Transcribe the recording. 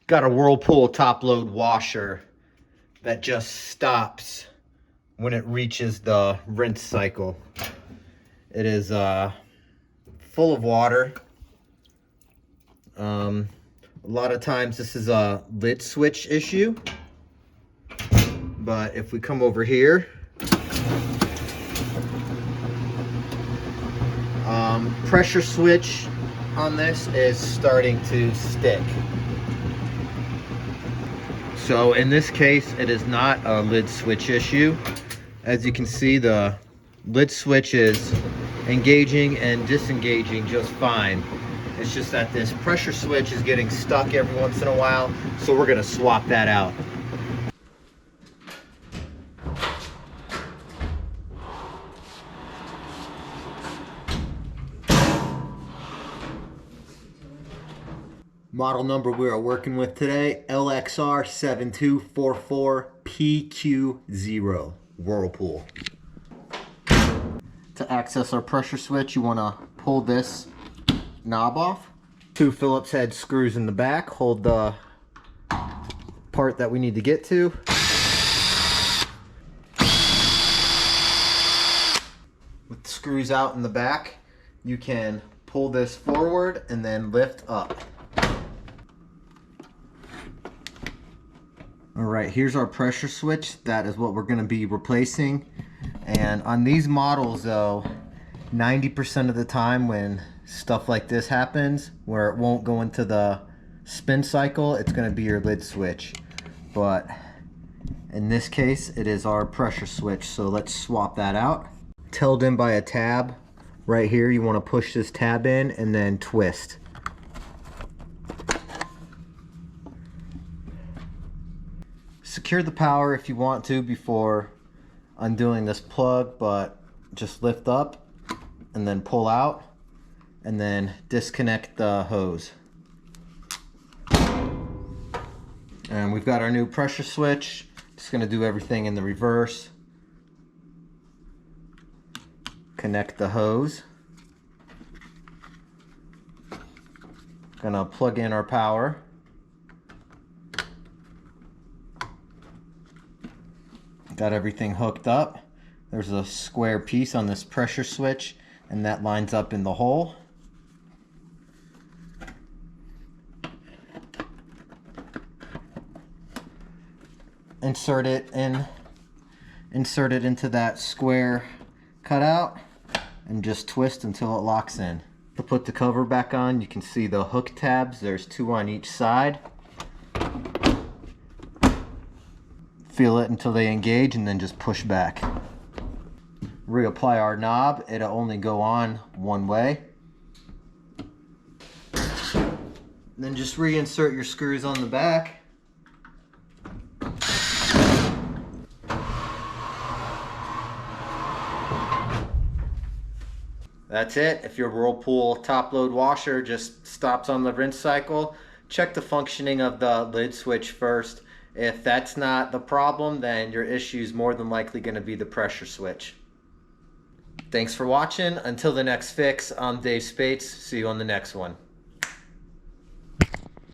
Got a Whirlpool top load washer that just stops when it reaches the rinse cycle. It is full of water. A lot of times this is a lid switch issue, but if we come over here, pressure switch on this is starting to stick. So in this case, it is not a lid switch issue. As you can see, the lid switch is engaging and disengaging just fine. It's just that this pressure switch is getting stuck every once in a while, so we're gonna swap that out. Model number we are working with today, LXR7244PQ0 Whirlpool. To access our pressure switch, you want to pull this knob off. 2 Phillips head screws in the back hold the part that we need to get to. With the screws out in the back, you can pull this forward and then lift up. Alright, here's our pressure switch. That is what we're going to be replacing. And on these models though, 90% of the time when stuff like this happens, where it won't go into the spin cycle, it's going to be your lid switch. But in this case, it is our pressure switch. So let's swap that out. It's held in by a tab. Right here, you want to push this tab in and then twist. Secure the power if you want to before undoing this plug, but just lift up and then pull out and then disconnect the hose. And we've got our new pressure switch. Just going to do everything in the reverse. Connect the hose. Gonna plug in our power. Got everything hooked up. There's a square piece on this pressure switch and that lines up in the hole. Insert it into that square cutout and just twist until it locks in. To put the cover back on, you can see the hook tabs. There's 2 on each side. Feel it until they engage and then just push back. Reapply our knob. It'll only go on one way. Then just reinsert your screws on the back. That's it. If your Whirlpool top load washer just stops on the rinse cycle, check the functioning of the lid switch first. If that's not the problem, then your issue is more than likely going to be the pressure switch. Thanks for watching. Until the next fix, I'm Dave Spates. See you on the next one.